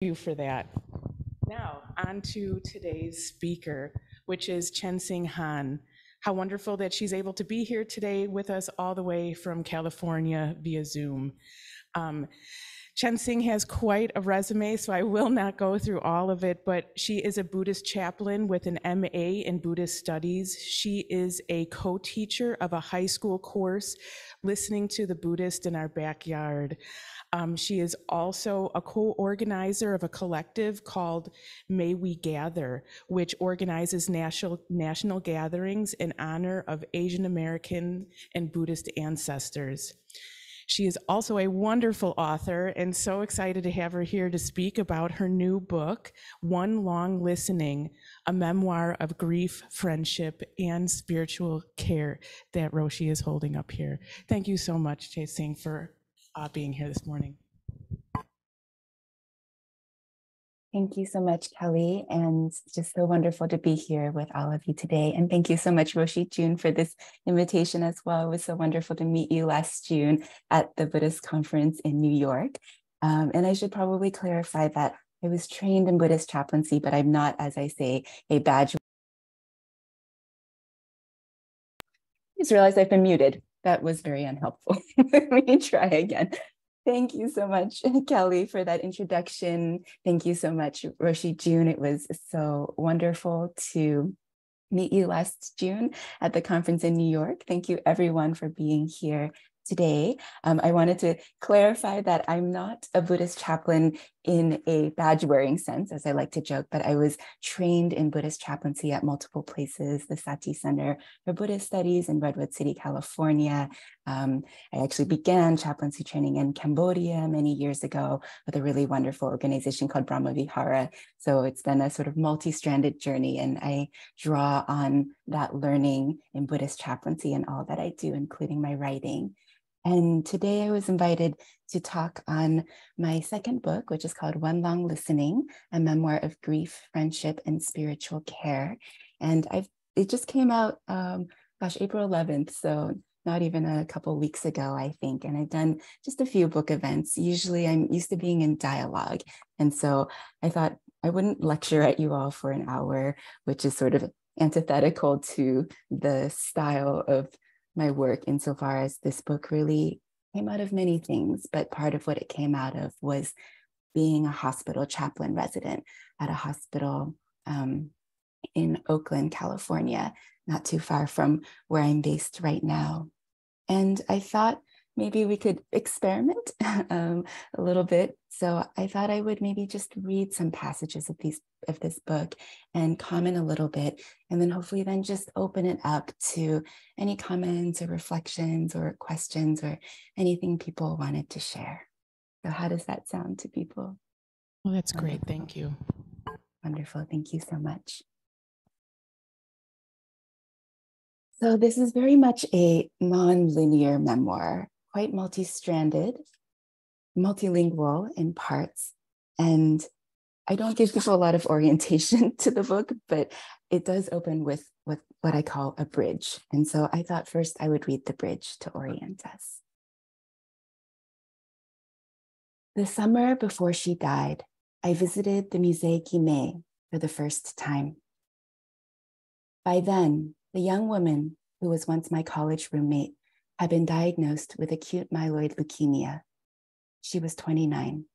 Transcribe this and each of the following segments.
You for that. Now, on to today's speaker, which is Chenxing Han. How wonderful that she's able to be here today with us all the way from California via Zoom. Chenxing has quite a resume, so I will not go through all of it, but she is a Buddhist chaplain with an MA in Buddhist Studies. She is a co-teacher of a high school course, Listening to the Buddhist in Our Backyard. She is also a co-organizer of a collective called May We Gather, which organizes national gatherings in honor of Asian American and Buddhist ancestors. She is also a wonderful author, and so excited to have her here to speak about her new book, One Long Listening, a memoir of grief, friendship, and spiritual care that Roshi is holding up here. Thank you so much, Chenxing, for being here this morning. Thank you so much, Kelly, and it's just so wonderful to be here with all of you today. And thank you so much, Roshi June, for this invitation as well. It was so wonderful to meet you last June at the Buddhist conference in New York. And I should probably clarify that I was trained in Buddhist chaplaincy, but I'm not, as I say, a badge. I just realized I've been muted. That was very unhelpful. Let me try again. Thank you so much, Kelly, for that introduction. Thank you so much, Roshi June. It was so wonderful to meet you last June at the conference in New York. Thank you, everyone, for being here today. I wanted to clarify that I'm not a Buddhist chaplain in a badge-wearing sense, as I like to joke, but I was trained in Buddhist chaplaincy at multiple places, the Sati Center for Buddhist Studies in Redwood City, California. I actually began chaplaincy training in Cambodia many years ago with a really wonderful organization called Brahma Vihara. So it's been a sort of multi-stranded journey, and I draw on that learning in Buddhist chaplaincy and all that I do, including my writing. And today I was invited to talk on my second book, which is called One Long Listening, a memoir of grief, friendship, and spiritual care. And it just came out, April 11th. So not even a couple of weeks ago, I think. And I've done just a few book events. Usually I'm used to being in dialogue. And so I thought I wouldn't lecture at you all for an hour, which is sort of antithetical to the style of my work insofar as this book really came out of many things, but part of what it came out of was being a hospital chaplain resident at a hospital in Oakland, California, not too far from where I'm based right now. And I thought maybe we could experiment a little bit. So I thought I would maybe just read some passages of this book and comment a little bit, and then hopefully then just open it up to any comments or reflections or questions or anything people wanted to share. So how does that sound to people? Well, that's great. Thank you. Wonderful. Thank you so much. So this is very much a non-linear memoir, quite multi-stranded, multilingual in parts. And I don't give people a lot of orientation to the book, but it does open with what I call a bridge. And so I thought first I would read the bridge to orient us. The summer before she died, I visited the Musée Guimet for the first time. By then, the young woman who was once my college roommate had been diagnosed with acute myeloid leukemia. She was 29.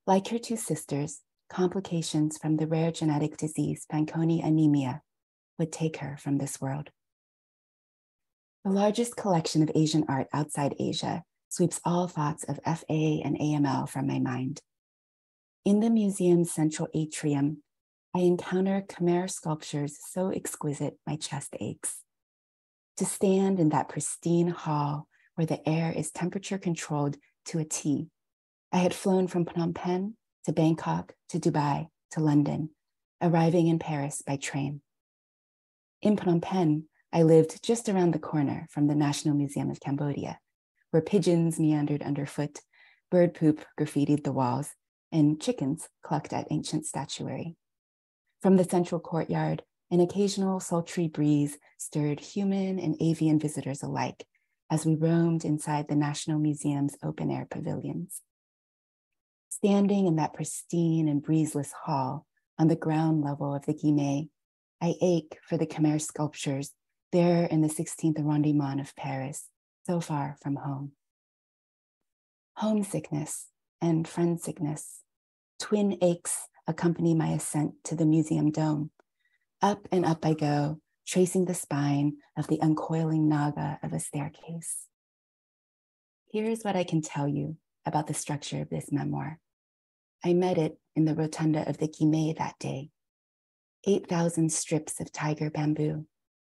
Like her two sisters, complications from the rare genetic disease Fanconi anemia would take her from this world. The largest collection of Asian art outside Asia sweeps all thoughts of FA and AML from my mind. In the museum's central atrium, I encounter Khmer sculptures so exquisite my chest aches. To stand in that pristine hall where the air is temperature controlled to a T. I had flown from Phnom Penh to Bangkok to Dubai to London, arriving in Paris by train. In Phnom Penh, I lived just around the corner from the National Museum of Cambodia, where pigeons meandered underfoot, bird poop graffitied the walls, and chickens clucked at ancient statuary. From the central courtyard, an occasional sultry breeze stirred human and avian visitors alike as we roamed inside the National Museum's open-air pavilions. Standing in that pristine and breezeless hall on the ground level of the Guimet, I ache for the Khmer sculptures there in the 16th arrondissement of Paris, so far from home. Homesickness and friendsickness, twin aches accompany my ascent to the museum dome. Up and up I go, tracing the spine of the uncoiling naga of a staircase. Here's what I can tell you about the structure of this memoir. I met it in the rotunda of the Guimet that day. 8,000 strips of tiger bamboo,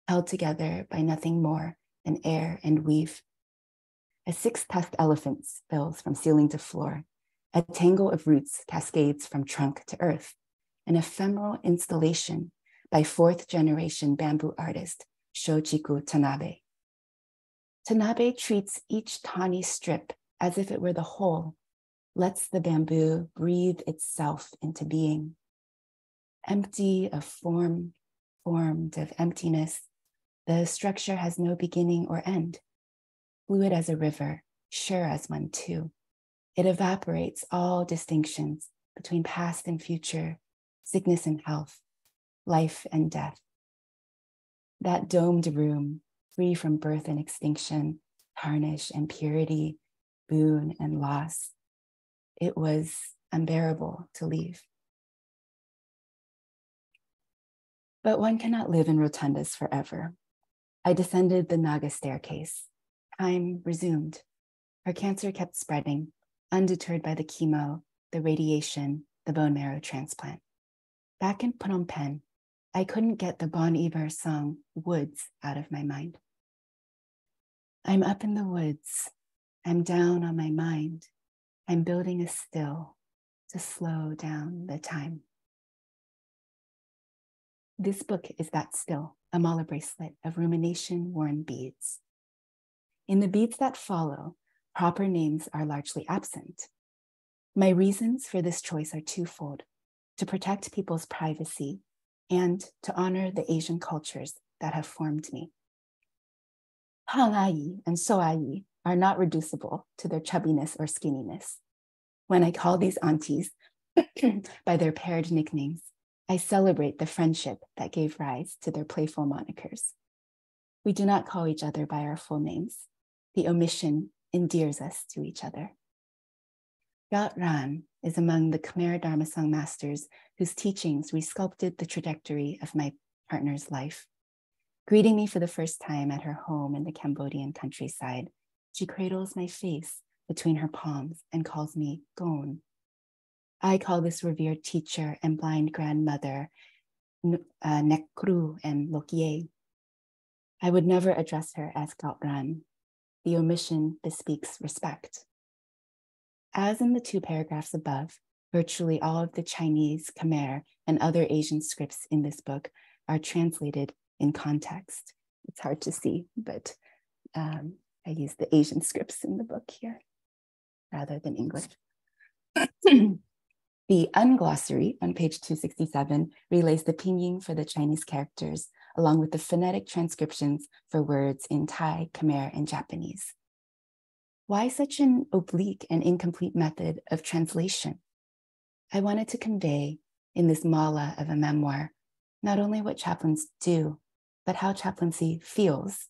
held together by nothing more than air and weave. A 6-tusked elephant spills from ceiling to floor. A tangle of roots cascades from trunk to earth. An ephemeral installation by 4th-generation bamboo artist Shochiku Tanabe. Tanabe treats each tawny strip as if it were the whole, lets the bamboo breathe itself into being. Empty of form, formed of emptiness, the structure has no beginning or end. Fluid as a river, sure as one too. It evaporates all distinctions between past and future, sickness and health, life and death. That domed room, free from birth and extinction, tarnish and purity, boon and loss, it was unbearable to leave. But one cannot live in rotundas forever. I descended the Naga staircase. Time resumed. Her cancer kept spreading, undeterred by the chemo, the radiation, the bone marrow transplant. Back in Phnom Penh, I couldn't get the Bon Iver song Woods out of my mind. I'm up in the woods. I'm down on my mind. I'm building a still to slow down the time. This book is that still, a mala bracelet of rumination-worn beads. In the beads that follow, proper names are largely absent. My reasons for this choice are twofold: to protect people's privacy and to honor the Asian cultures that have formed me. Hang'ai and So'ai are not reducible to their chubbiness or skinniness. When I call these aunties by their paired nicknames, I celebrate the friendship that gave rise to their playful monikers. We do not call each other by our full names. The omission endears us to each other. Gat Ran is among the Khmer Dharma song masters whose teachings resculpted the trajectory of my partner's life. Greeting me for the first time at her home in the Cambodian countryside, she cradles my face between her palms and calls me Gon. I call this revered teacher and blind grandmother Nekru and Lokye. I would never address her as Gautran. The omission bespeaks respect. As in the 2 paragraphs above, virtually all of the Chinese, Khmer, and other Asian scripts in this book are translated in context. It's hard to see, but I use the Asian scripts in the book here rather than English. The unglossary on page 267 relays the pinyin for the Chinese characters, along with the phonetic transcriptions for words in Thai, Khmer, and Japanese. Why such an oblique and incomplete method of translation? I wanted to convey in this mala of a memoir not only what chaplains do, but how chaplaincy feels.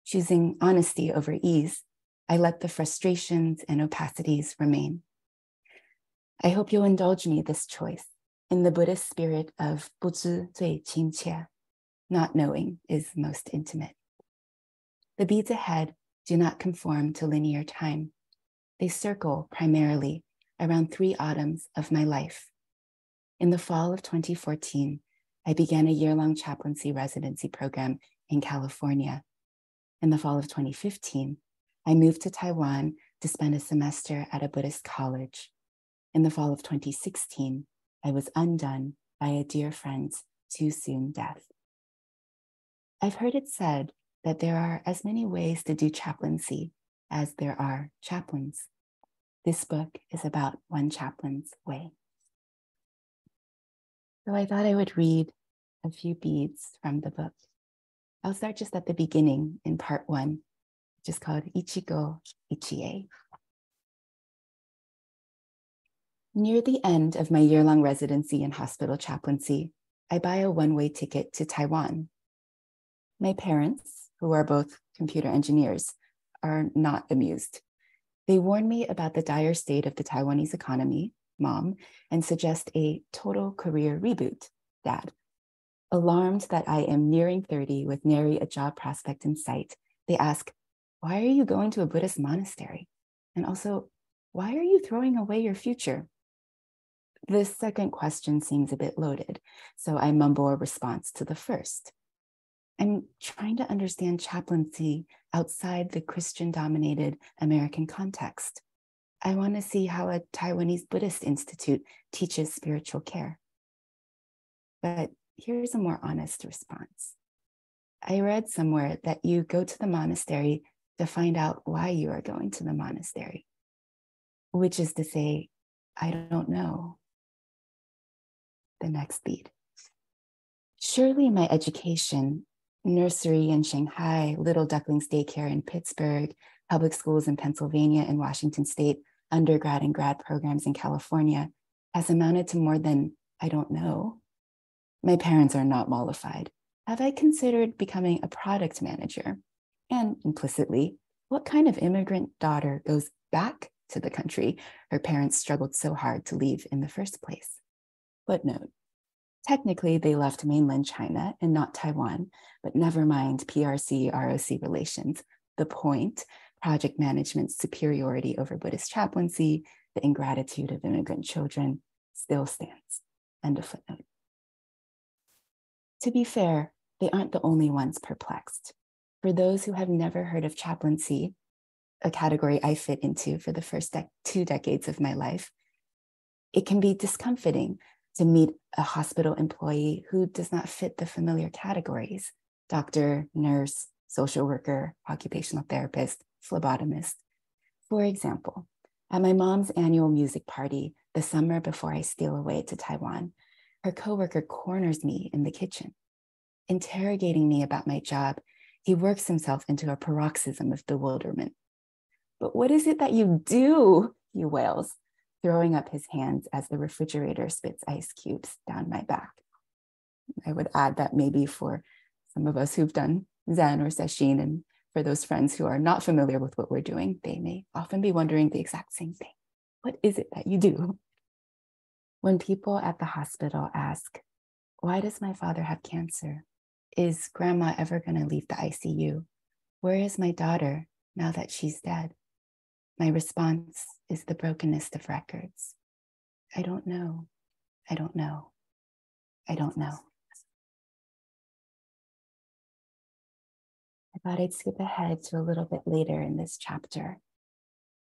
Choosing honesty over ease, I let the frustrations and opacities remain. I hope you'll indulge me this choice in the Buddhist spirit of 不知最亲切, not knowing is most intimate. The beads ahead do not conform to linear time. They circle primarily around 3 autumns of my life. In the fall of 2014, I began a year-long chaplaincy residency program in California. In the fall of 2015, I moved to Taiwan to spend a semester at a Buddhist college. In the fall of 2016, I was undone by a dear friend's too soon death. I've heard it said that there are as many ways to do chaplaincy as there are chaplains. This book is about one chaplain's way. So I thought I would read a few beads from the book. I'll start just at the beginning in part 1, which is called Ichigo Ichie. Near the end of my year-long residency in hospital chaplaincy, I buy a one-way ticket to Taiwan. My parents, who are both computer engineers, are not amused. They warn me about the dire state of the Taiwanese economy, Mom, and suggest a total career reboot, Dad. Alarmed that I am nearing 30 with nary a job prospect in sight, they ask, why are you going to a Buddhist monastery? And also, why are you throwing away your future? The second question seems a bit loaded, so I mumble a response to the first. I'm trying to understand chaplaincy outside the Christian-dominated American context. I want to see how a Taiwanese Buddhist institute teaches spiritual care. But here's a more honest response. I read somewhere that you go to the monastery to find out why you are going to the monastery, which is to say, I don't know. The next beat. Surely my education, nursery in Shanghai, Little Ducklings Daycare in Pittsburgh, public schools in Pennsylvania and Washington State, undergrad and grad programs in California, has amounted to more than I don't know. My parents are not mollified. Have I considered becoming a product manager? And implicitly, what kind of immigrant daughter goes back to the country her parents struggled so hard to leave in the first place? Footnote. Technically, they left mainland China and not Taiwan, but never mind PRC-ROC relations. The point, project management's superiority over Buddhist chaplaincy, the ingratitude of immigrant children, still stands. End of footnote. To be fair, they aren't the only ones perplexed. For those who have never heard of chaplaincy, a category I fit into for the first 2 decades of my life, it can be discomforting to meet a hospital employee who does not fit the familiar categories: doctor, nurse, social worker, occupational therapist, phlebotomist. For example, at my mom's annual music party the summer before I steal away to Taiwan, her coworker corners me in the kitchen. Interrogating me about my job, he works himself into a paroxysm of bewilderment. "But what is it that you do?" he wails, throwing up his hands as the refrigerator spits ice cubes down my back. I would add that maybe for some of us who've done Zen or Sesshin, and for those friends who are not familiar with what we're doing, they may often be wondering the exact same thing. What is it that you do? When people at the hospital ask, why does my father have cancer? Is grandma ever going to leave the ICU? Where is my daughter now that she's dead? My response is the brokenest of records. I don't know. I don't know. I don't know. I thought I'd skip ahead to a little bit later in this chapter.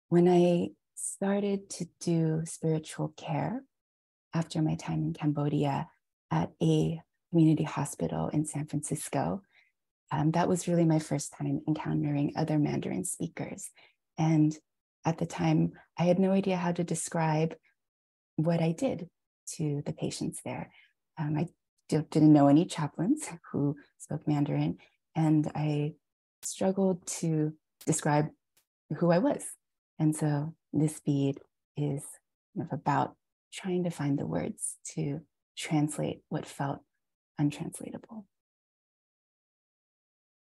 When I started to do spiritual care after my time in Cambodia at a community hospital in San Francisco, that was really my first time encountering other Mandarin speakers. And at the time, I had no idea how to describe what I did to the patients there. I didn't know any chaplains who spoke Mandarin, and I struggled to describe who I was. And so this bead is about trying to find the words to translate what felt untranslatable.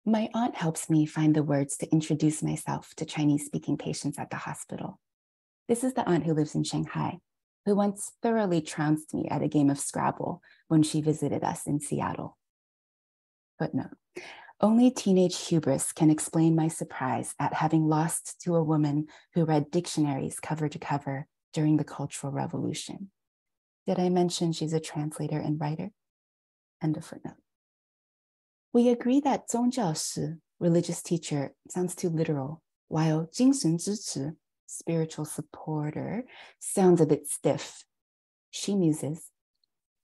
My aunt helps me find the words to introduce myself to Chinese-speaking patients at the hospital. This is the aunt who lives in Shanghai, who once thoroughly trounced me at a game of Scrabble when she visited us in Seattle. Footnote. Only teenage hubris can explain my surprise at having lost to a woman who read dictionaries cover to cover during the Cultural Revolution. Did I mention she's a translator and writer? End of footnote. We agree that 宗教师, religious teacher, sounds too literal, while 精神支持, spiritual supporter, sounds a bit stiff. She muses,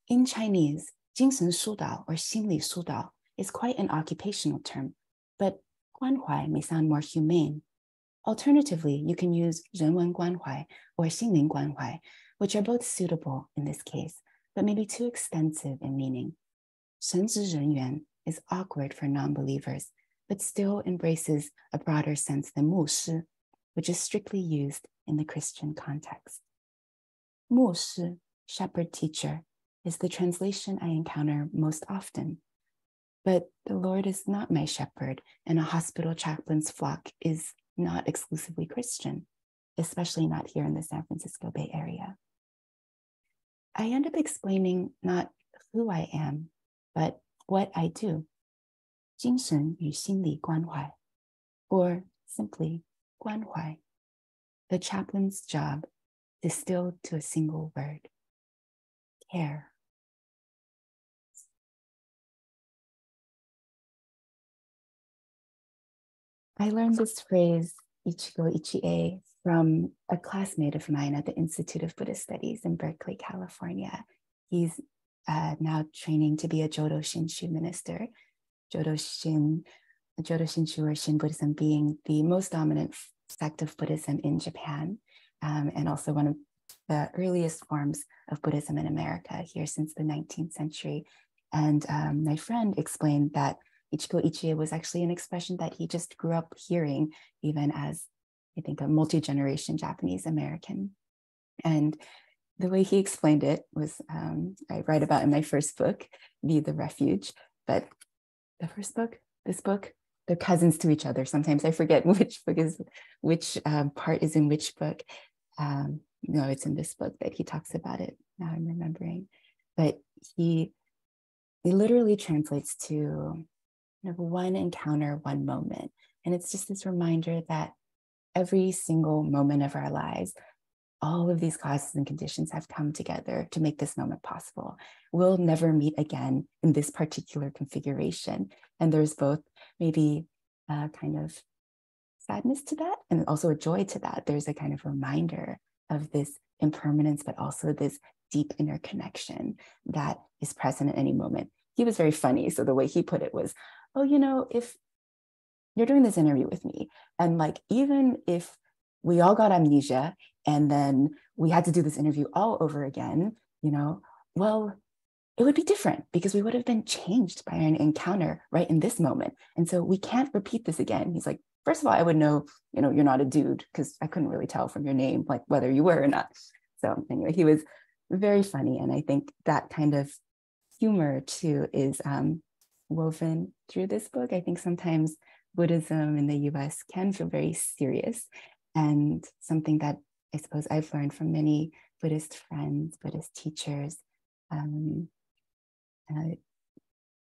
in Chinese, 精神疏导 or 心理疏导 is quite an occupational term, but 关怀 may sound more humane. Alternatively, you can use 人文关怀 or 心灵关怀, which are both suitable in this case, but maybe too extensive in meaning. 神职人员 is awkward for non-believers, but still embraces a broader sense than 牧师, which is strictly used in the Christian context. 牧师, shepherd teacher, is the translation I encounter most often. But the Lord is not my shepherd, and a hospital chaplain's flock is not exclusively Christian, especially not here in the San Francisco Bay Area. I end up explaining not who I am, but what I do. 精神与心理关怀, or simply 关怀, the chaplain's job distilled to a single word: care. I learned this phrase, Ichigo Ichie, from a classmate of mine at the Institute of Buddhist Studies in Berkeley, California. He's now training to be a Jodo Shinshu minister. Jodo Shinshu, or Shin Buddhism, being the most dominant sect of Buddhism in Japan, and also one of the earliest forms of Buddhism in America here since the 19th century. And my friend explained that Ichigo Ichie was actually an expression that he just grew up hearing, even as, I think, a multi-generation Japanese American. And the way he explained it was, I write about in my first book, Be the Refuge, but the first book, this book, they're cousins to each other. Sometimes I forget which book is, which part is in which book. No, it's in this book that he talks about it. Now I'm remembering. But he literally translates to one encounter, one moment. And it's just this reminder that every single moment of our lives, all of these causes and conditions have come together to make this moment possible. We'll never meet again in this particular configuration. And there's both maybe a kind of sadness to that and also a joy to that. There's a kind of reminder of this impermanence, but also this deep interconnection that is present at any moment. He was very funny. So the way he put it was, oh, if you're doing this interview with me, and like, even if we all got amnesia and then we had to do this interview all over again, well, it would be different because we would have been changed by an encounter right in this moment. And so we can't repeat this again. He's like, first of all, I would know, you're not a dude, because I couldn't really tell from your name, like whether you were or not. So anyway, he was very funny. And I think that kind of humor too is woven through this book. I think sometimes Buddhism in the US can feel very serious, and something that I suppose I've learned from many Buddhist friends, Buddhist teachers,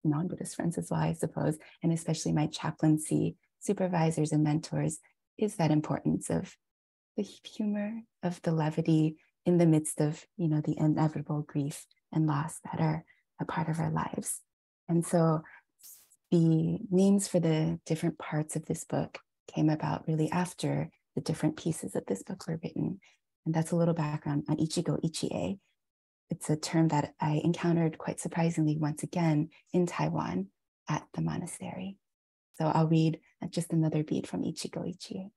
non-Buddhist friends as well, I suppose, and especially my chaplaincy supervisors and mentors, is that importance of the humor, of the levity in the midst of, the inevitable grief and loss that are a part of our lives. And so the names for the different parts of this book came about really after the different pieces of this book were written. And that's a little background on Ichigo Ichie. It's a term that I encountered quite surprisingly once again in Taiwan at the monastery. So I'll read just another beat from Ichigo Ichie.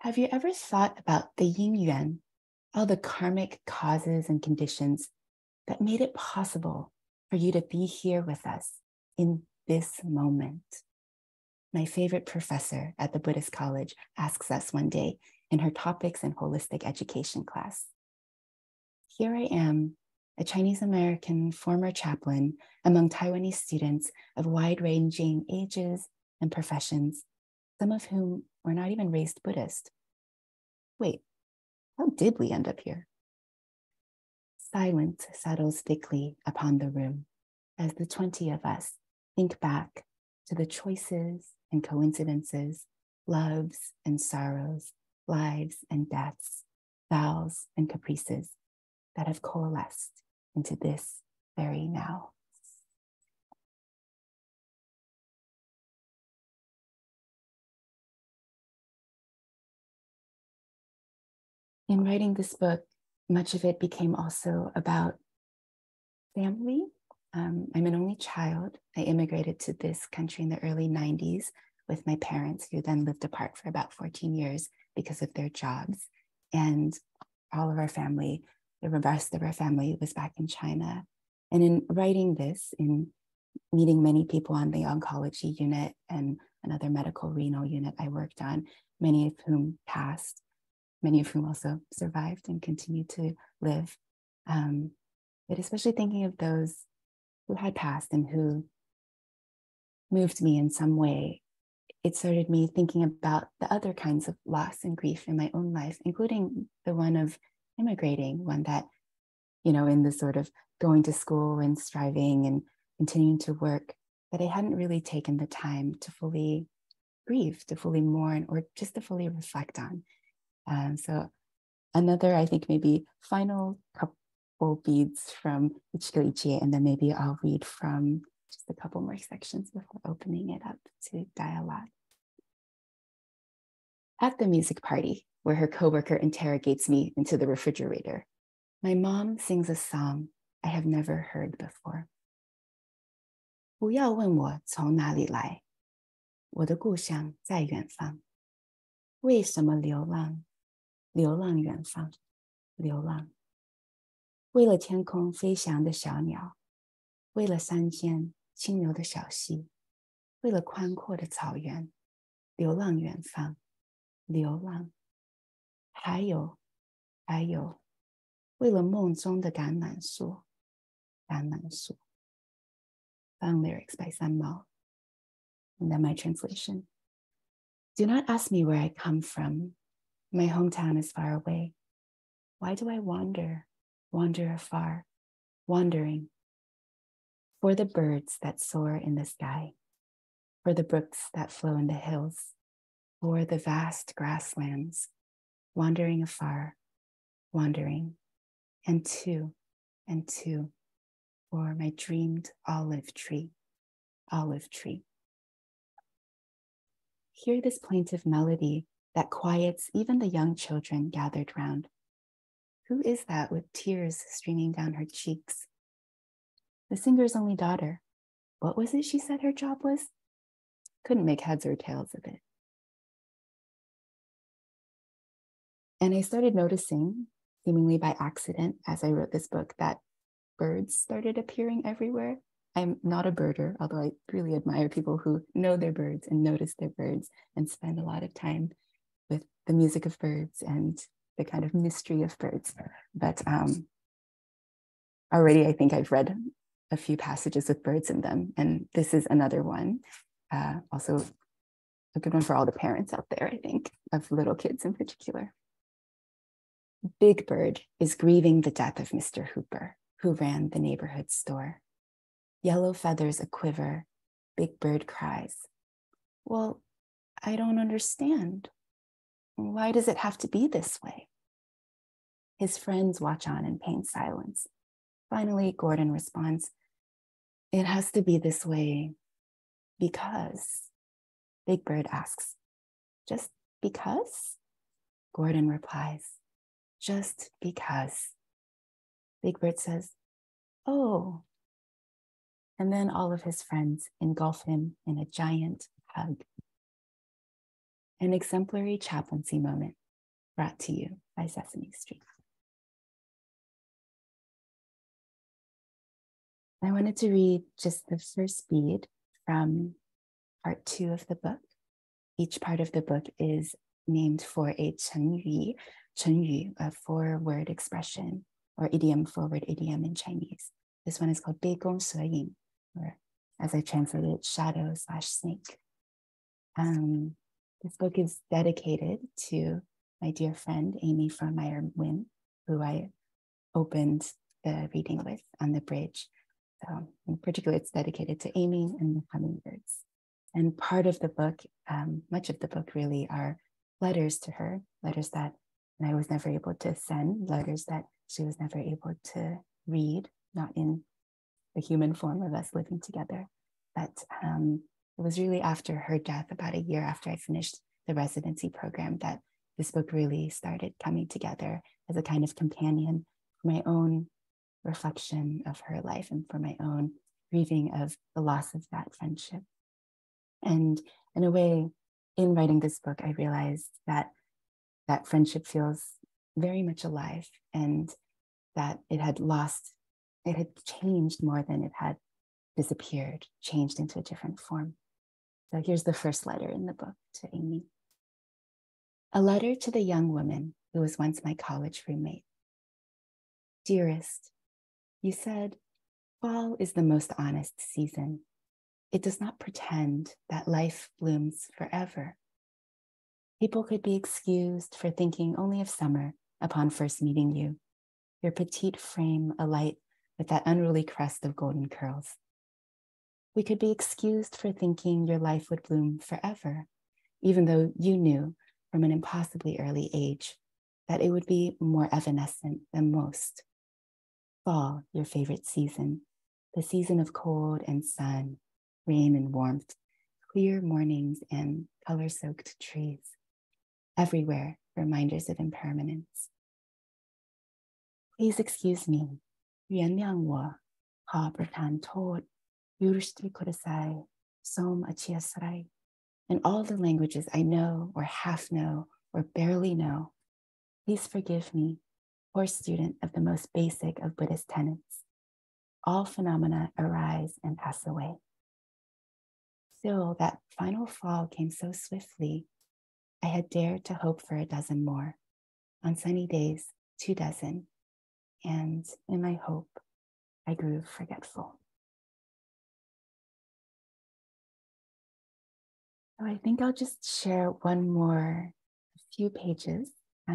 Have you ever thought about the yin yuan, all the karmic causes and conditions that made it possible for you to be here with us in this moment? My favorite professor at the Buddhist college asks us one day in her topics and holistic education class. Here I am, a Chinese American former chaplain among Taiwanese students of wide-ranging ages and professions, some of whom were not even raised Buddhist. Wait, how did we end up here? Silence settles thickly upon the room as the 20 of us think back to the choices and coincidences, loves and sorrows, lives and deaths, vows and caprices that have coalesced into this very now. In writing this book, much of it became also about family. I'm an only child. I immigrated to this country in the early 90s with my parents, who then lived apart for about 14 years because of their jobs. And all of our family, the rest of our family, was back in China. And in writing this, in meeting many people on the oncology unit and another medical renal unit I worked on, many of whom passed, many of whom also survived and continue to live. But especially thinking of those who had passed and who moved me in some way, it started me thinking about the other kinds of loss and grief in my own life, including the one of immigrating, one that, in the sort of going to school and striving and continuing to work, that I hadn't really taken the time to fully grieve, to fully mourn, or just to fully reflect on. So another, I think, maybe final couple beads from Ichigo Ichie, and then maybe I'll read from just a couple more sections before opening it up to dialogue. At the music party, where her coworker interrogates me into the refrigerator, my mom sings a song I have never heard before. 不要问我从哪里来，我的故乡在远方。为什么流浪？流浪远方，流浪。为了天空飞翔的小鸟，为了山间清流的小溪，为了宽阔的草原，流浪远方，流浪。还有，为了梦中的橄榄树，橄榄树。Song lyrics by San Mao. And then my translation. Do not ask me where I come from. My hometown is far away. Why do I wander afar, wandering? For the birds that soar in the sky, for the brooks that flow in the hills, for the vast grasslands, wandering afar, wandering, and two, for my dreamed olive tree, olive tree. Hear this plaintive melody that quiets even the young children gathered round. Who is that with tears streaming down her cheeks? The singer's only daughter. What was it she said her job was? Couldn't make heads or tails of it. And I started noticing, seemingly by accident, as I wrote this book, that birds started appearing everywhere. I'm not a birder, although I really admire people who know their birds and notice their birds and spend a lot of time with the music of birds and the kind of mystery of birds. But already I think I've read a few passages with birds in them, and this is another one. Also a good one for all the parents out there, I think, of little kids in particular. Big Bird is grieving the death of Mr. Hooper, who ran the neighborhood store. Yellow feathers a-quiver, Big Bird cries. Well, I don't understand. Why does it have to be this way? His friends watch on in pained silence. Finally, Gordon responds, it has to be this way because. Big Bird asks, just because? Gordon replies, just because. Big Bird says, oh. And then all of his friends engulf him in a giant hug. An exemplary chaplaincy moment brought to you by Sesame Street. I wanted to read just the first bead from part 2 of the book. Each part of the book is named for a chenyu, a 4-word expression or idiom, 4-word idiom in Chinese. This one is called 杯弓蛇影, or as I translated it, shadow/snake. This book is dedicated to my dear friend, Amy from Meyer-Wynn, who I opened the reading with on the bridge. So in particular, it's dedicated to Amy and the hummingbirds. And part of the book, much of the book really, are letters to her, letters that I was never able to send, letters that she was never able to read, not in the human form of us living together. But it was really after her death, about a year after I finished the residency program, that this book really started coming together as a kind of companion for my own reflection of her life and for my own grieving of the loss of that friendship. And in a way, in writing this book, I realized that that friendship feels very much alive, and that it had changed more than it had disappeared, changed into a different form. So here's the first letter in the book to Amy. A letter to the young woman who was once my college roommate. Dearest, you said, fall is the most honest season. It does not pretend that life blooms forever. People could be excused for thinking only of summer upon first meeting you, your petite frame alight with that unruly crest of golden curls. We could be excused for thinking your life would bloom forever, even though you knew from an impossibly early age that it would be more evanescent than most. Fall, your favorite season, the season of cold and sun, rain and warmth, clear mornings and color-soaked trees. Everywhere, reminders of impermanence. Please excuse me. 原谅我,ขอประทานโทษ, yurushite kudasai, som achiasai. In all the languages I know or half know or barely know, please forgive me, poor student of the most basic of Buddhist tenets. All phenomena arise and pass away. Still, that final fall came so swiftly, I had dared to hope for a dozen more. On sunny days, 2 dozen. And in my hope, I grew forgetful. So I think I'll just share one more, a few pages. I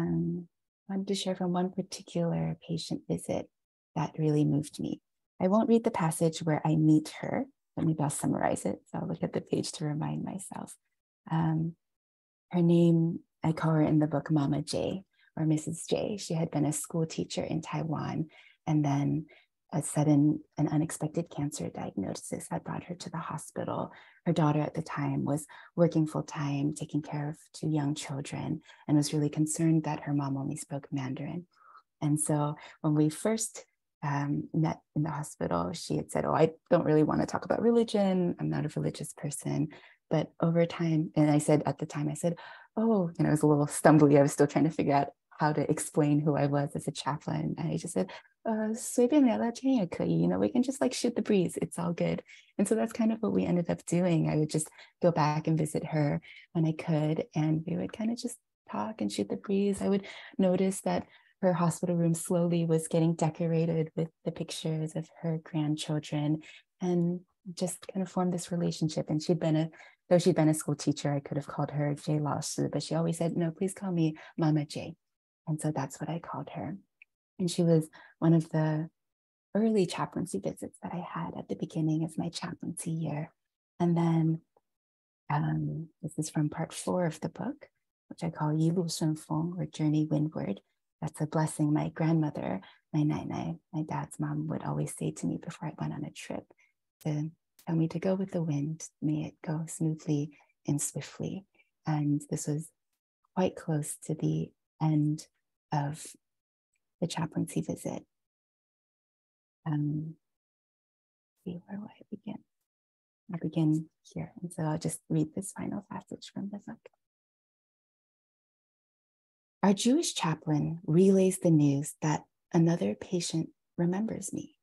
wanted to share from one particular patient visit that really moved me. I won't read the passage where I meet her, but maybe I'll summarize it. So I'll look at the page to remind myself. Her name, I call her in the book Mama J, or Mrs. J. She had been a school teacher in Taiwan, and then a sudden and unexpected cancer diagnosis had brought her to the hospital. Her daughter at the time was working full-time, taking care of 2 young children, and was really concerned that her mom only spoke Mandarin. And so when we first met in the hospital, she had said, oh, I don't really want to talk about religion. I'm not a religious person. But over time, and I said at the time, I said, oh, it was a little stumbly. I was still trying to figure out how to explain who I was as a chaplain. And I just said, 随便聊聊天也可以, we can just like shoot the breeze. It's all good. And so that's kind of what we ended up doing. I would just go back and visit her when I could, and we would kind of just talk and shoot the breeze. I would notice that her hospital room slowly was getting decorated with the pictures of her grandchildren, and just kind of formed this relationship. And though she'd been a school teacher, I could have called her J Lao Shi, but she always said, no, please call me Mama J. And so that's what I called her. And she was one of the early chaplaincy visits that I had at the beginning of my chaplaincy year. And then this is from part 4 of the book, which I call Yi Lu Shun Feng, or Journey Windward. That's a blessing my grandmother, my nai, my dad's mom, would always say to me before I went on a trip, to tell me to go with the wind, may it go smoothly and swiftly. And this was quite close to the end of the chaplaincy visit. See, where will I begin? I'll begin here. And so I'll just read this final passage from the book. Our Jewish chaplain relays the news that another patient remembers me.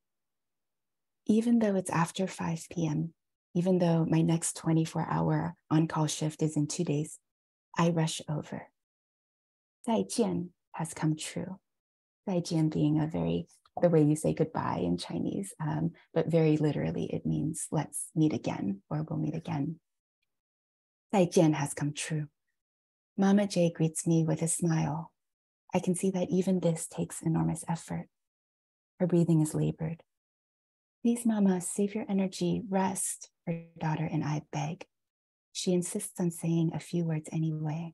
Even though it's after 5 p.m., even though my next 24-hour on-call shift is in 2 days, I rush over. 再见 has come true. 再见being the way you say goodbye in Chinese, but very literally it means let's meet again, or we'll meet again. 再见 has come true. Mama J greets me with a smile. I can see that even this takes enormous effort. Her breathing is labored. Please, Mama, save your energy, rest, her daughter and I beg. She insists on saying a few words anyway.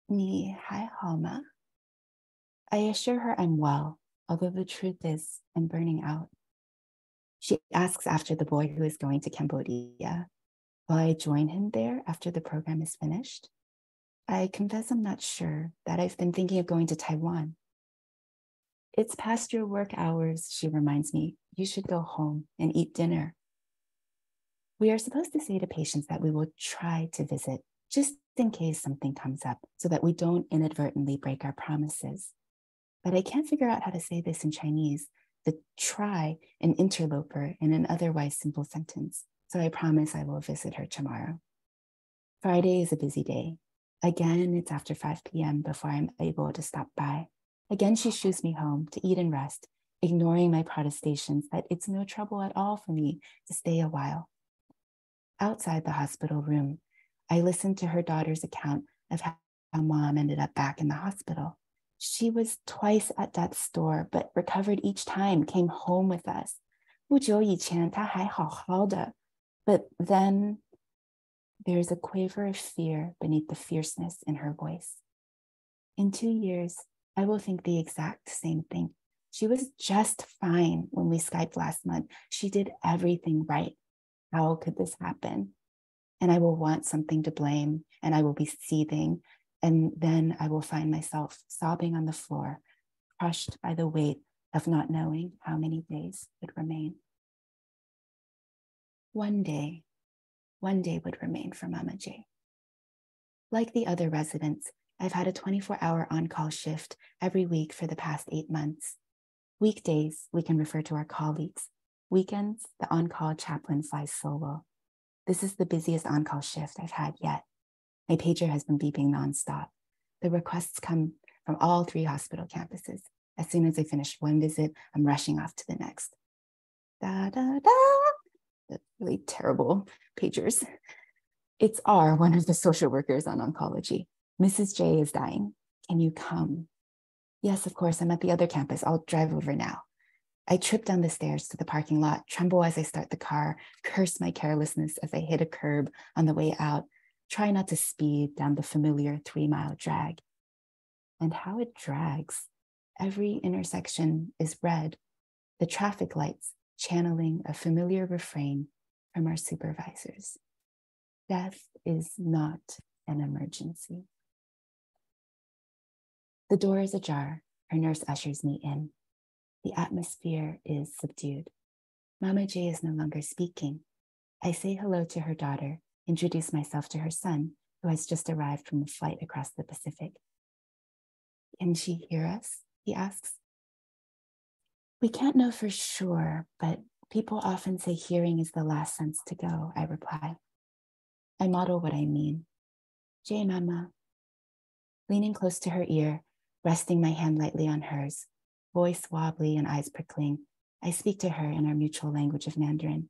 你还好吗? I assure her I'm well, although the truth is I'm burning out. She asks after the boy who is going to Cambodia. Will I join him there after the program is finished? I confess I'm not sure, that I've been thinking of going to Taiwan. It's past your work hours, she reminds me. You should go home and eat dinner. We are supposed to say to patients that we will try to visit, just in case something comes up, so that we don't inadvertently break our promises. But I can't figure out how to say this in Chinese, the try an interloper in an otherwise simple sentence. So I promise I will visit her tomorrow. Friday is a busy day. Again, it's after 5 p.m. before I'm able to stop by. Again, she shoos me home to eat and rest, ignoring my protestations that it's no trouble at all for me to stay a while. Outside the hospital room, I listened to her daughter's account of how mom ended up back in the hospital. She was twice at death's door, but recovered each time, came home with us. 不久以前她还好好的, but then there's a quaver of fear beneath the fierceness in her voice. In 2 years, I will think the exact same thing. She was just fine when we Skyped last month. She did everything right. How could this happen? And I will want something to blame, and I will be seething, and then I will find myself sobbing on the floor, crushed by the weight of not knowing how many days would remain. One day would remain for Mama J. Like the other residents, I've had a 24-hour on-call shift every week for the past 8 months. Weekdays, we can refer to our colleagues. Weekends, the on-call chaplain flies solo. This is the busiest on-call shift I've had yet. My pager has been beeping nonstop. The requests come from all 3 hospital campuses. As soon as I finish one visit, I'm rushing off to the next. Da, da, da. That's really terrible pagers. It's R, one of the social workers on oncology. Mrs. J is dying. Can you come? Yes, of course, I'm at the other campus. I'll drive over now. I trip down the stairs to the parking lot, tremble as I start the car, curse my carelessness as I hit a curb on the way out, try not to speed down the familiar 3-mile drag. And how it drags. Every intersection is red, the traffic lights channeling a familiar refrain from our supervisors. Death is not an emergency. The door is ajar. Her nurse ushers me in. The atmosphere is subdued. Mama J is no longer speaking. I say hello to her daughter, introduce myself to her son, who has just arrived from a flight across the Pacific. Can she hear us? He asks. We can't know for sure, but people often say hearing is the last sense to go, I reply. I model what I mean. J Mama. Leaning close to her ear, resting my hand lightly on hers, voice wobbly and eyes prickling, I speak to her in our mutual language of Mandarin.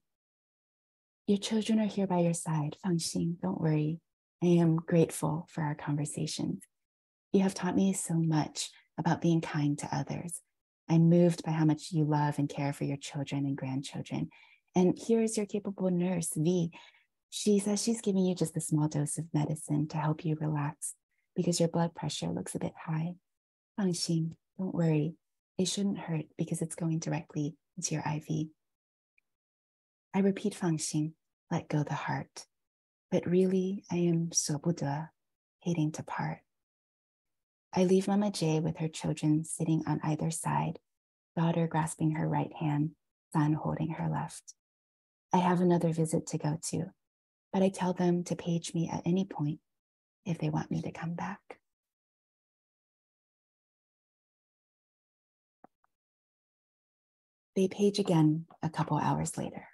Your children are here by your side, Fangxing, don't worry. I am grateful for our conversations. You have taught me so much about being kind to others. I'm moved by how much you love and care for your children and grandchildren. And here is your capable nurse, V. She says she's giving you just a small dose of medicine to help you relax because your blood pressure looks a bit high. Fangxing, don't worry. It shouldn't hurt because it's going directly into your IV. I repeat Fangxing, let go the heart. But really, I am 舍不得, hating to part. I leave Mama J with her children sitting on either side, daughter grasping her right hand, son holding her left. I have another visit to go to, but I tell them to page me at any point if they want me to come back. They page again a couple hours later.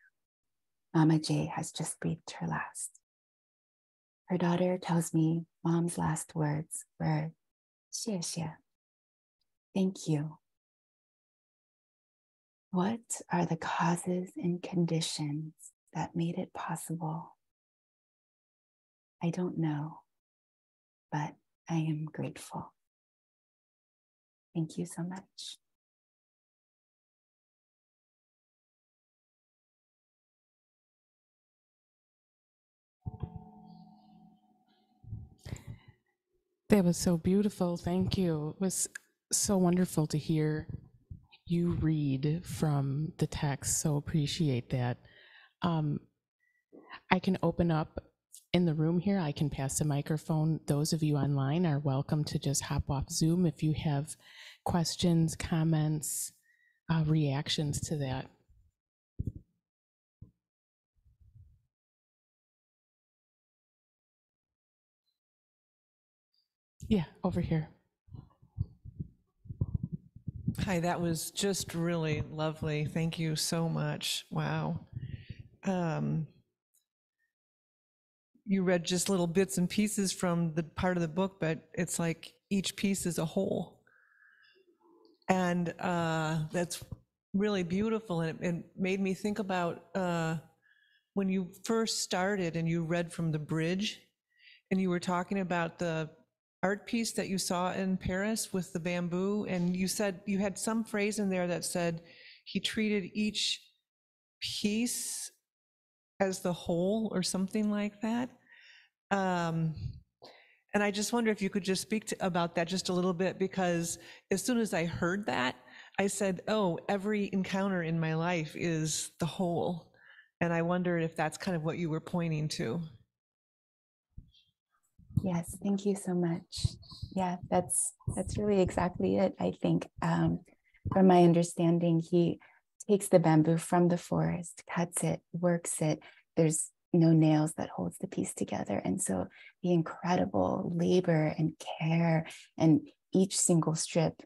Mama J has just breathed her last. Her daughter tells me mom's last words were, 谢谢. Thank you. What are the causes and conditions that made it possible? I don't know, but I am grateful. Thank you so much. That was so beautiful. Thank you. It was so wonderful to hear you read from the text. So appreciate that. I can open up in the room here. I can pass the microphone. Those of you online are welcome to just hop off Zoom if you have questions, comments, reactions to that. Yeah, over here. Hi, that was just really lovely. Thank you so much. Wow. you read just little bits and pieces from the part of the book, but it's like each piece is a whole. And that's really beautiful. And it made me think about when you first started and you read from the bridge, and you were talking about the art piece that you saw in Paris with the bamboo, and you said you had some phrase in there that said he treated each piece as the whole or something like that. And I just wonder if you could just speak about that just a little bit, because as soon as I heard that, I said, oh, every encounter in my life is the whole. And I wondered if that's kind of what you were pointing to. Yes, thank you so much. Yeah, that's really exactly it. I think from my understanding, he takes the bamboo from the forest, cuts it, works it. There's no nails that holds the piece together. And so the incredible labor and care and each single strip,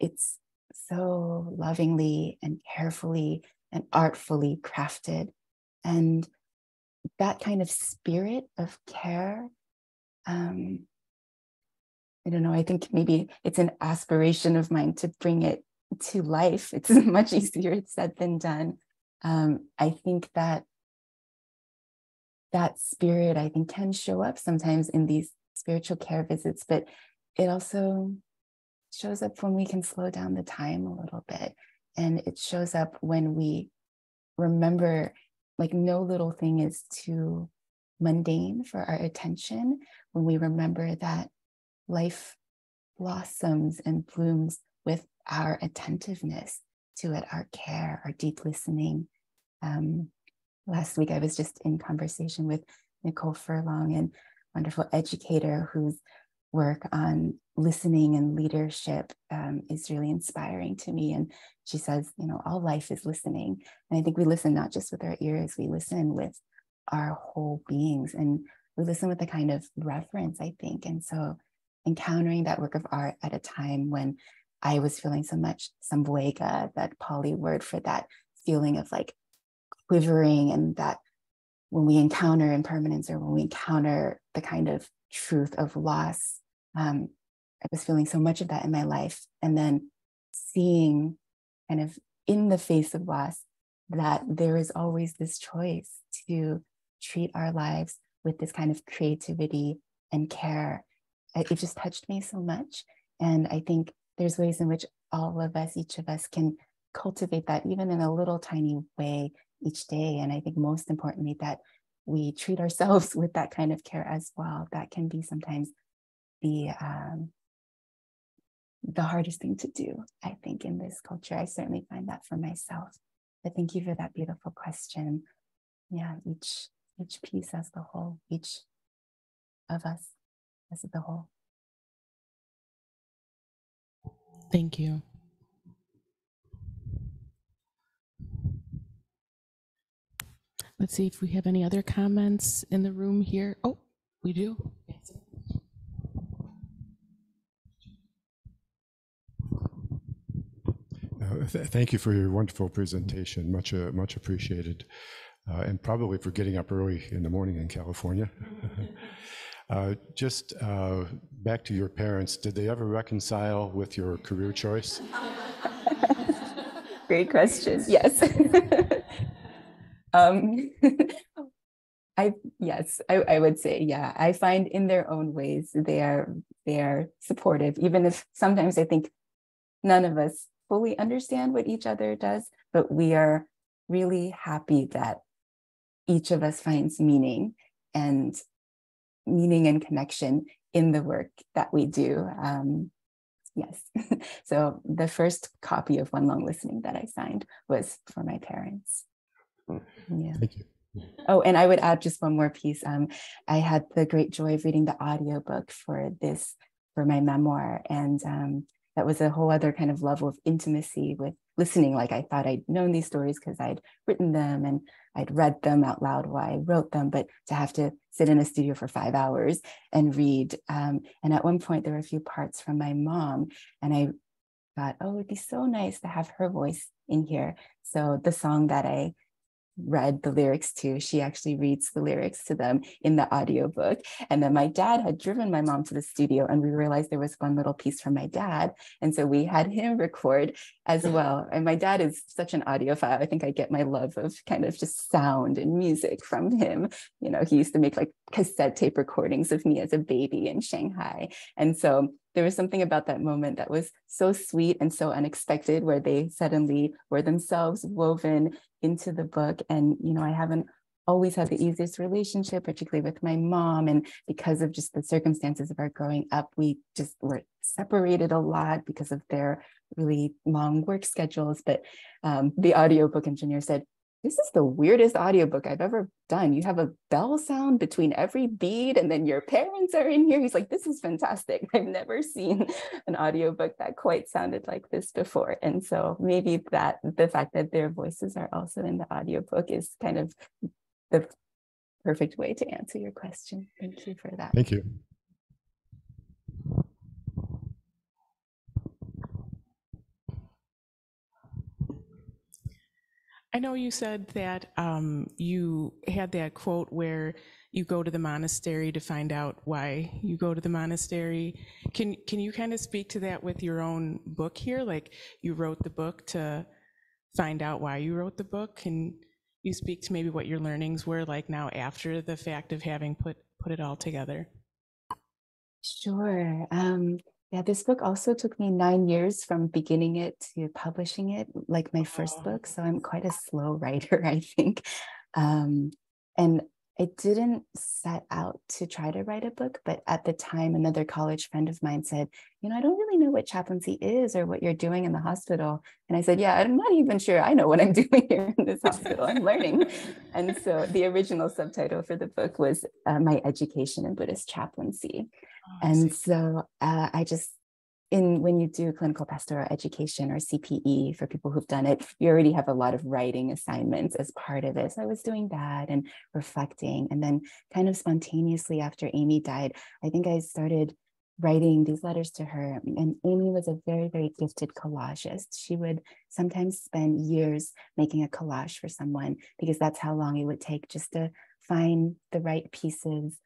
it's so lovingly and carefully and artfully crafted. And that kind of spirit of care, I don't know, I think maybe it's an aspiration of mine to bring it to life. It's much easier said than done. I think that spirit, I think, can show up sometimes in these spiritual care visits, but it also shows up when we can slow down the time a little bit. And it shows up when we remember, like, no little thing is too mundane for our attention, when we remember that life blossoms and blooms with our attentiveness to it, our care, our deep listening. Last week, I was just in conversation with Nicole Furlong, a wonderful educator whose work on listening and leadership is really inspiring to me. And she says, all life is listening. And I think we listen not just with our ears, we listen with our whole beings, and we listen with a kind of reverence, I think. And so encountering that work of art at a time when I was feeling so much samvega, that Pali word for that feeling of like quivering, and that when we encounter impermanence, or when we encounter the kind of truth of loss, I was feeling so much of that in my life. And then seeing kind of in the face of loss that there is always this choice to treat our lives with this kind of creativity and care. It just touched me so much. And I think there's ways in which all of us, each of us, can cultivate that even in a little tiny way each day. And I think most importantly, that we treat ourselves with that kind of care as well. That can be sometimes the hardest thing to do, I think, in this culture. I certainly find that for myself. But thank you for that beautiful question. Yeah, each piece as the whole, each of us as the whole. Thank you. Let's see if we have any other comments in the room here. Oh, we do. Thank you for your wonderful presentation. Much appreciated. And probably for getting up early in the morning in California. Just back to your parents, did they ever reconcile with your career choice? Great question. Yes. I would say, yeah. I find in their own ways they are supportive, even if sometimes I think none of us fully understand what each other does, but we are really happy that each of us finds meaning and connection in the work that we do. Yes. So the first copy of One Long Listening that I signed was for my parents. Yeah. Thank you. Oh, and I would add just one more piece. I had the great joy of reading the audiobook for my memoir. And that was a whole other kind of level of intimacy with listening. Like, I thought I'd known these stories because I'd written them and I'd read them out loud while I wrote them, but to have to sit in a studio for 5 hours and read. And at one point there were a few parts from my mom, and I thought, oh, it'd be so nice to have her voice in here. So the song that I read the lyrics to. She actually reads the lyrics to them in the audiobook. And then my dad had driven my mom to the studio, and we realized there was one little piece from my dad. And so we had him record as well. And my dad is such an audiophile. I think I get my love of kind of just sound and music from him. You know, he used to make like cassette tape recordings of me as a baby in Shanghai. And so there was something about that moment that was so sweet and so unexpected, where they suddenly were themselves woven into the book. And, you know, I haven't always had the easiest relationship, particularly with my mom. And because of just the circumstances of our growing up, we just were separated a lot because of their really long work schedules. But the audiobook engineer said, "This is the weirdest audiobook I've ever done. You have a bell sound between every beat, and then your parents are in here." He's like, "This is fantastic. I've never seen an audiobook that quite sounded like this before." And so maybe that the fact that their voices are also in the audiobook is kind of the perfect way to answer your question. Thank you for that. Thank you. I know you said that you had that quote where you go to the monastery to find out why you go to the monastery. Can you kind of speak to that with your own book here? Like, you wrote the book to find out why you wrote the book. Can you speak to maybe what your learnings were like now after the fact of having put it all together? Sure. Yeah, this book also took me 9 years from beginning it to publishing it, like my first book. So I'm quite a slow writer, I think. And I didn't set out to try to write a book, but at the time, another college friend of mine said, "You know, I don't really know what chaplaincy is or what you're doing in the hospital." And I said, "Yeah, I'm not even sure I know what I'm doing here in this hospital. I'm learning." And so the original subtitle for the book was My Education in Buddhist Chaplaincy. And so I just, when you do clinical pastoral education or CPE, for people who've done it, you already have a lot of writing assignments as part of it. So I was doing that and reflecting. And then kind of spontaneously after Amy died, I think I started writing these letters to her. And Amy was a very, very gifted collagist. She would sometimes spend years making a collage for someone, because that's how long it would take just to find the right pieces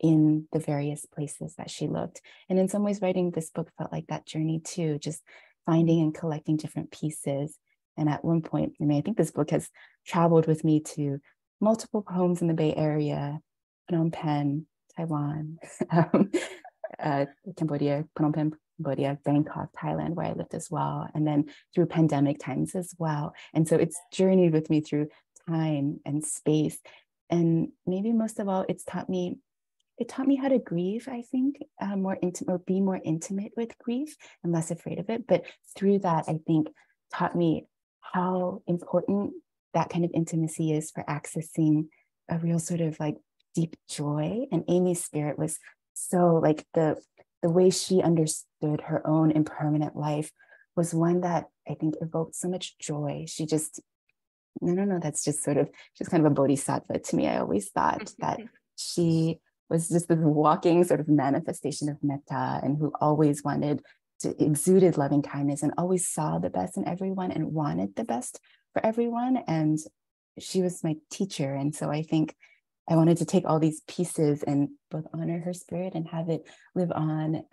in the various places that she looked. And in some ways, writing this book felt like that journey too, just finding and collecting different pieces. And at one point, I mean, I think this book has traveled with me to multiple homes in the Bay Area, Phnom Penh, Taiwan, Cambodia, Phnom Penh, Cambodia, Bangkok, Thailand, where I lived as well, and then through pandemic times as well. And so it's journeyed with me through time and space. And maybe most of all, it taught me how to grieve, I think, more intimate, or be more intimate with grief and less afraid of it. But through that, I think, taught me how important that kind of intimacy is for accessing a real sort of like deep joy. And Amy's spirit was so, like, the way she understood her own impermanent life was one that I think evoked so much joy. She just, no, that's just sort of, she's kind of a bodhisattva to me. I always thought that she was just this walking sort of manifestation of metta, and who always exuded loving kindness and always saw the best in everyone and wanted the best for everyone. And she was my teacher. And so I think I wanted to take all these pieces and both honor her spirit and have it live on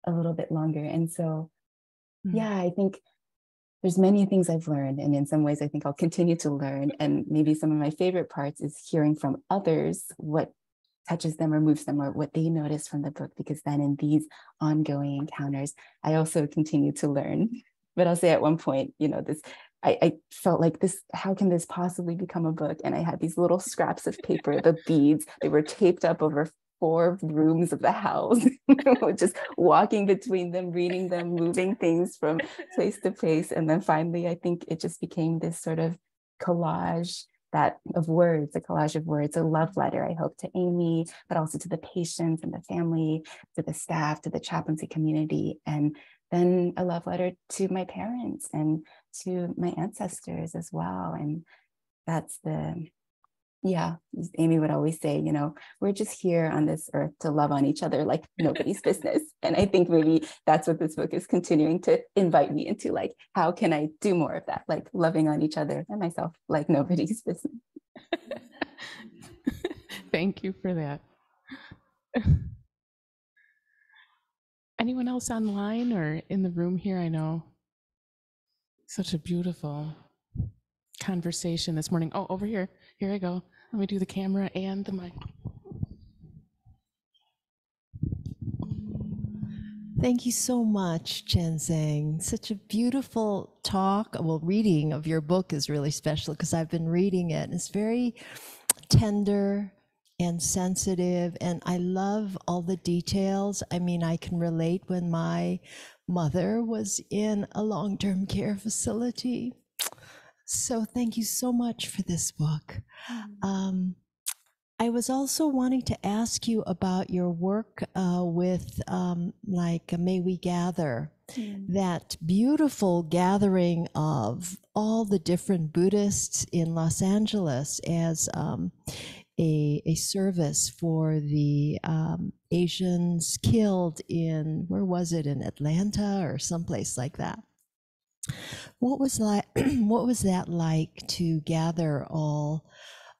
a little bit longer. And so, yeah, I think there's many things I've learned, and in some ways I think I'll continue to learn. And maybe some of my favorite parts is hearing from others what touches them or moves them, or what they notice from the book, because then in these ongoing encounters, I also continue to learn. But I'll say at one point, you know, I felt like this, how can this possibly become a book? And I had these little scraps of paper, the beads, they were taped up over 4 rooms of the house, just walking between them, reading them, moving things from place to place. And then finally, I think it just became this sort of collage of words, a collage of words, a love letter, I hope, to Amy, but also to the patients and the family, to the staff, to the chaplaincy community, and then a love letter to my parents and to my ancestors as well. And that's the Yeah, Amy would always say, we're just here on this earth to love on each other like nobody's business. And I think maybe that's what this book is continuing to invite me into, like, how can I do more of that? Like loving on each other and myself like nobody's business. Thank you for that. Anyone else online or in the room here? I know such a beautiful conversation this morning. Oh, over here. Here I go. Let me do the camera and the mic. Thank you so much, Chenxing. Such a beautiful talk. Well, reading of your book is really special because I've been reading it. It's very tender and sensitive, and I love all the details. I mean, I can relate when my mother was in a long-term care facility. So thank you so much for this book. I was also wanting to ask you about your work with May We Gather, that beautiful gathering of all the different Buddhists in Los Angeles as a service for the Asians killed in, where was it, in Atlanta or someplace like that. What was that like to gather all?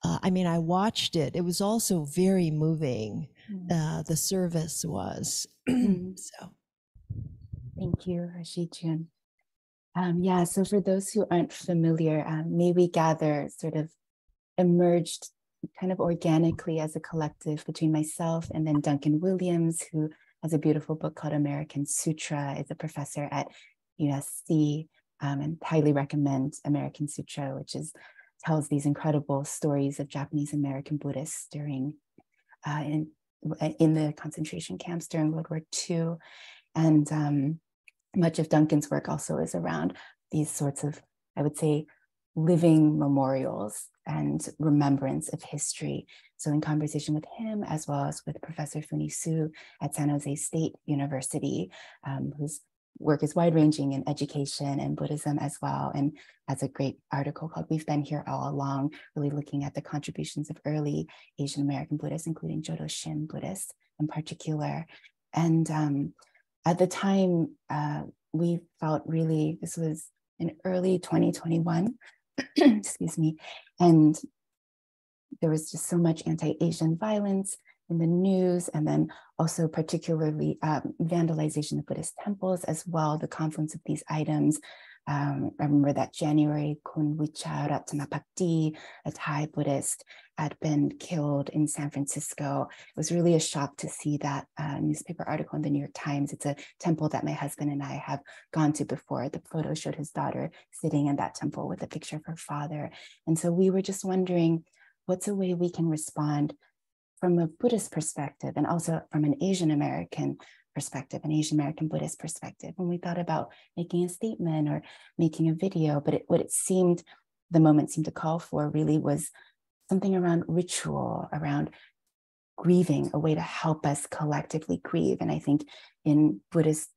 I mean, I watched it. It was also very moving. The service was. So, thank you, Rashi-jun. Yeah, so for those who aren't familiar, May We Gather sort of emerged kind of organically as a collective between myself and then Duncan Williams, who has a beautiful book called American Sutra, is a professor at USC, and highly recommend American Sutra, which tells these incredible stories of Japanese American Buddhists during in the concentration camps during World War II. And much of Duncan's work also is around these sorts of, I would say, living memorials and remembrance of history. So in conversation with him, as well as with Professor Funi Su at San Jose State University, whose work is wide-ranging in education and Buddhism as well, and has a great article called We've Been Here All Along, really looking at the contributions of early Asian American Buddhists, including Jodo Shin Buddhists in particular. And at the time, we felt really, this was in early 2021, excuse me, and there was just so much anti-Asian violence in the news, and then also particularly vandalization of Buddhist temples as well, the confluence of these items. I remember that January, Kun Wicha Ratanapakdi, a Thai Buddhist, had been killed in San Francisco. It was really a shock to see that newspaper article in the New York Times. It's a temple that my husband and I have gone to before. The photo showed his daughter sitting in that temple with a picture of her father. And so we were just wondering, what's a way we can respond from a Buddhist perspective and also from an Asian American perspective, an Asian American Buddhist perspective, when we thought about making a statement or making a video. But what it seemed, the moment seemed to call for really was something around ritual, around grieving, a way to help us collectively grieve. And I think in Buddhist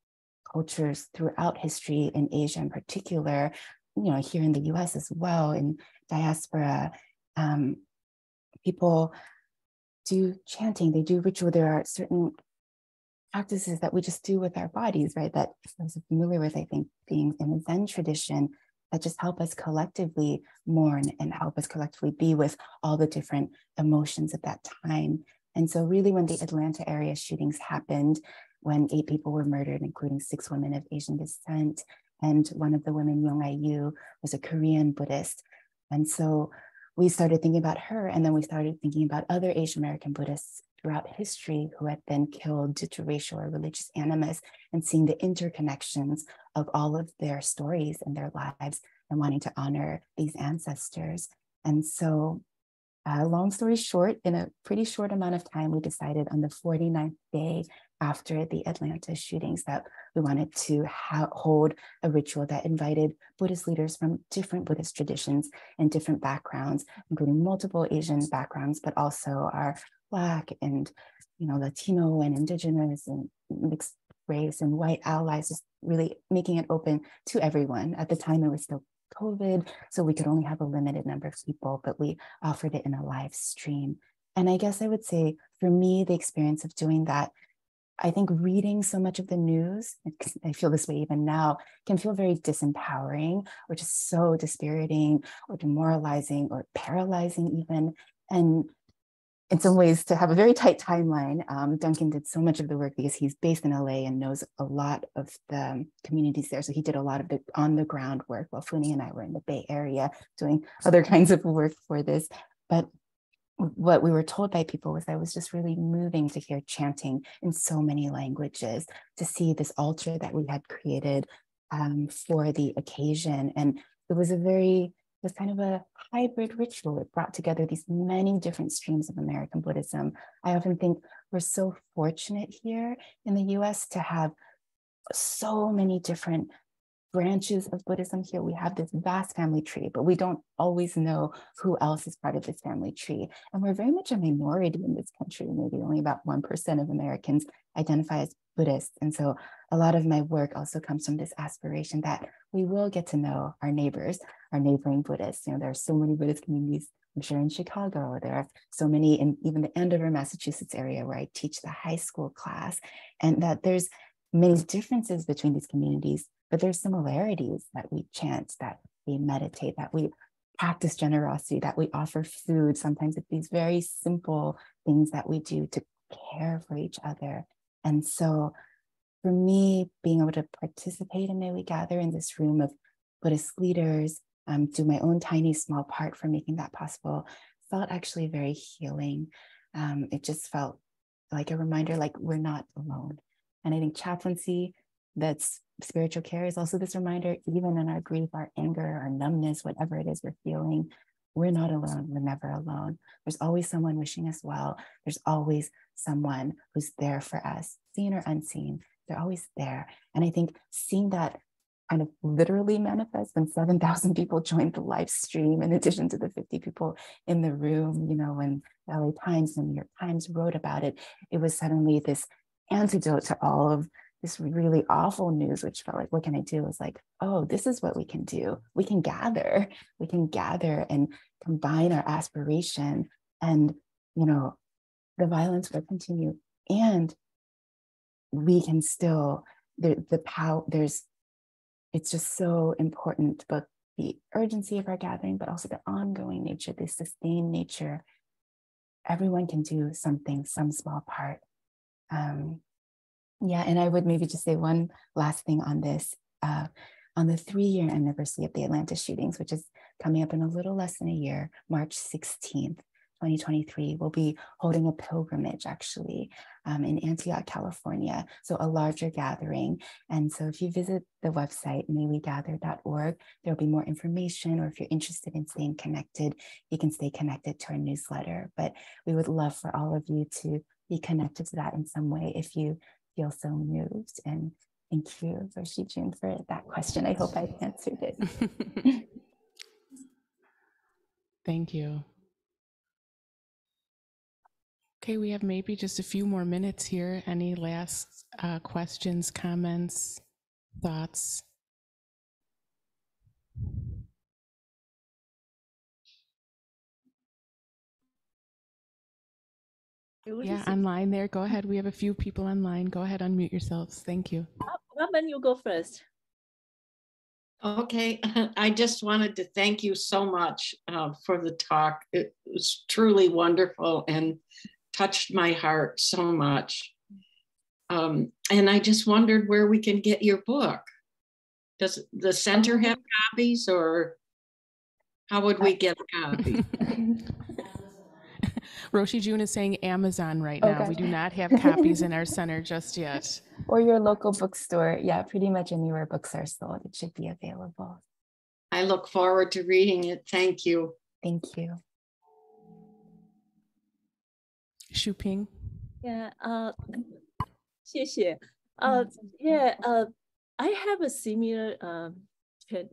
cultures throughout history, in Asia in particular, here in the US as well, in diaspora, people do chanting, they do ritual. There are certain practices that we just do with our bodies, right? That I'm so familiar with, I think, being in the Zen tradition, that just help us collectively mourn and help us collectively be with all the different emotions at that time. And so really when the Atlanta area shootings happened, when 8 people were murdered, including 6 women of Asian descent, and one of the women, Yong Ai-yu, was a Korean Buddhist. And so we started thinking about her, and then we started thinking about other Asian American Buddhists throughout history who had been killed due to racial or religious animus, and seeing the interconnections of all of their stories and their lives, and wanting to honor these ancestors. And so, long story short, in a pretty short amount of time, we decided on the 49th day after the Atlanta shootings that we wanted to hold a ritual that invited Buddhist leaders from different Buddhist traditions and different backgrounds, including multiple Asian backgrounds, but also our Black and Latino and Indigenous and mixed race and white allies, just really making it open to everyone. At the time, it was still COVID, so we could only have a limited number of people, but we offered it in a live stream. And I guess I would say, for me, the experience of doing that, I think reading so much of the news, I feel this way even now, can feel very disempowering or just so dispiriting or demoralizing or paralyzing even. And in some ways, to have a very tight timeline, Duncan did so much of the work because he's based in LA and knows a lot of the communities there. So he did a lot of the on the ground work while Funi and I were in the Bay Area doing other kinds of work for this. But what we were told by people was that it was just really moving to hear chanting in so many languages, to see this altar that we had created for the occasion. And it was kind of a hybrid ritual. It brought together these many different streams of American Buddhism. I often think we're so fortunate here in the US to have so many different branches of Buddhism here. We have this vast family tree, but we don't always know who else is part of this family tree. And we're very much a minority in this country. Maybe only about 1% of Americans identify as Buddhist. And so a lot of my work also comes from this aspiration that we will get to know our neighbors, our neighboring Buddhists. There are so many Buddhist communities, I'm sure, in Chicago. There are so many in even the Andover, Massachusetts area where I teach the high school class, and that there's many differences between these communities, but there's similarities, that we chant, that we meditate, that we practice generosity, that we offer food. Sometimes it's these very simple things that we do to care for each other. And so for me, being able to participate in May We Gather in this room of Buddhist leaders, do my own tiny small part for making that possible, felt actually very healing. It just felt like a reminder, like we're not alone. And I think chaplaincy, that's spiritual care, is also this reminder, even in our grief, our anger, our numbness, whatever it is we're feeling, we're not alone. We're never alone. There's always someone wishing us well. There's always someone who's there for us, seen or unseen. They're always there. And I think seeing that kind of literally manifest when 7,000 people joined the live stream, in addition to the 50 people in the room, when the LA Times and New York Times wrote about it, it was suddenly this antidote to all of this really awful news, which felt like, what can I do? It was like, oh, this is what we can do. We can gather and combine our aspiration, and, the violence will continue. And we can still, the power, it's just so important, both the urgency of our gathering, but also the ongoing nature, the sustained nature. Everyone can do something, some small part. And I would maybe just say one last thing on this. On the 3-year anniversary of the Atlanta shootings, which is coming up in a little less than a year, March 16th, 2023, we'll be holding a pilgrimage actually in Antioch, California. So a larger gathering. And so if you visit the website, maywegather.org, there'll be more information, or if you're interested in staying connected, you can stay connected to our newsletter. But we would love for all of you to be connected to that in some way if you feel so moved. And thank you, Roshi Jun, for that question. I hope I answered it. Thank you. Okay, we have maybe just a few more minutes here. Any last questions, comments, thoughts? Yeah, online there. Go ahead. We have a few people online. Go ahead, unmute yourselves. Thank you. Robin, you go first. Okay, I just wanted to thank you so much for the talk. It was truly wonderful and touched my heart so much. And I just wondered where we can get your book. Does the center have copies, or how would we get a copy? Roshi Jun is saying Amazon right now. Okay. We do not have copies in our center just yet. Or your local bookstore. Yeah, pretty much anywhere books are sold, it should be available. I look forward to reading it. Thank you. Thank you. Shuping. Yeah, 谢谢. I have a similar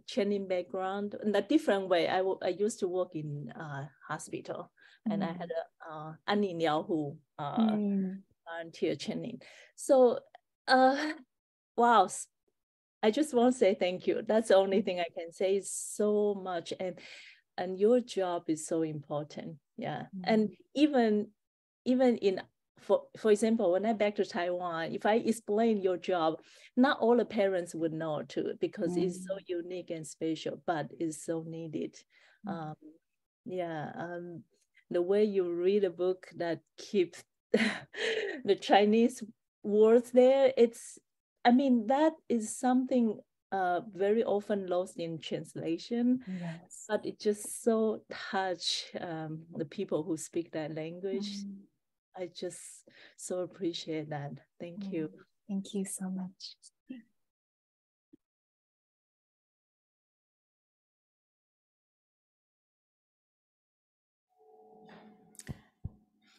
training background in a different way. I used to work in hospital, and I had a Annie Liao who volunteer training. So, wow, I just want to say thank you. That's the only thing I can say. Is so much, and your job is so important. Yeah, and even in for example, when I back to Taiwan, if I explain your job, not all the parents would know too, because it's so unique and special, but it's so needed. The way you read a book that keeps the Chinese words there, that is something very often lost in translation. Yes. But it just so touch the people who speak that language. I just so appreciate that. Thank you. Thank you so much.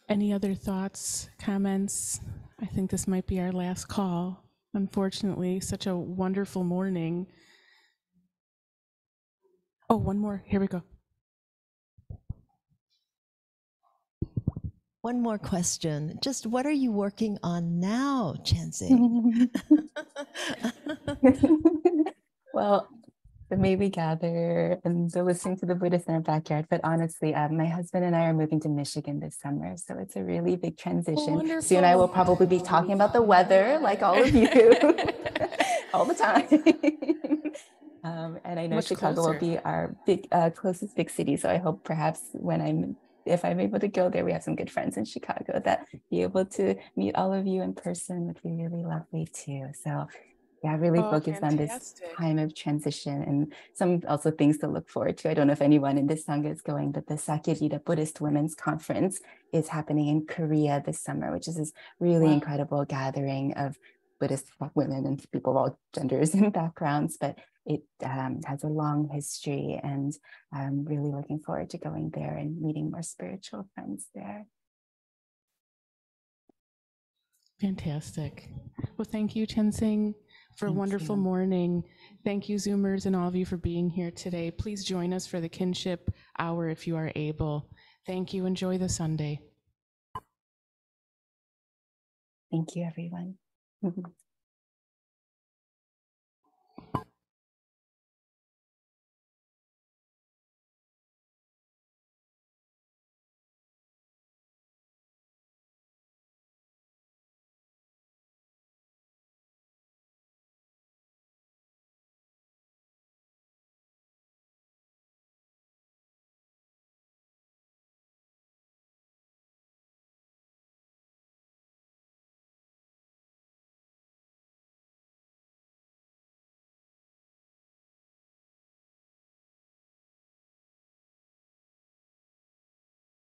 Any other thoughts, comments? I think this might be our last call. Unfortunately, such a wonderful morning. Oh, one more. Here we go. One more question. Just what are you working on now, Chenxing? Well, the May we gather and the listening to the Buddhists in our backyard. But honestly, my husband and I are moving to Michigan this summer. So it's a really big transition. Wonderful. Soon I will probably be talking about the weather like all of you all the time. And I know Much Chicago closer. will be our closest big city. So I hope perhaps if I'm able to go there, we have some good friends in Chicago that be able to meet all of you in person would be really lovely too. So yeah, really focused on this time of transition and some also things to look forward to. I don't know if anyone in this Sangha is going, but the Sakyajita Buddhist Women's Conference is happening in Korea this summer, which is this really incredible gathering of Buddhist women and people of all genders and backgrounds, but it has a long history, and I'm really looking forward to going there and meeting more spiritual friends there. Fantastic. Well, thank you, Chenxing, for a wonderful morning. Thank you, Zoomers, and all of you for being here today. Please join us for the Kinship Hour if you are able. Thank you. Enjoy the Sunday. Thank you, everyone.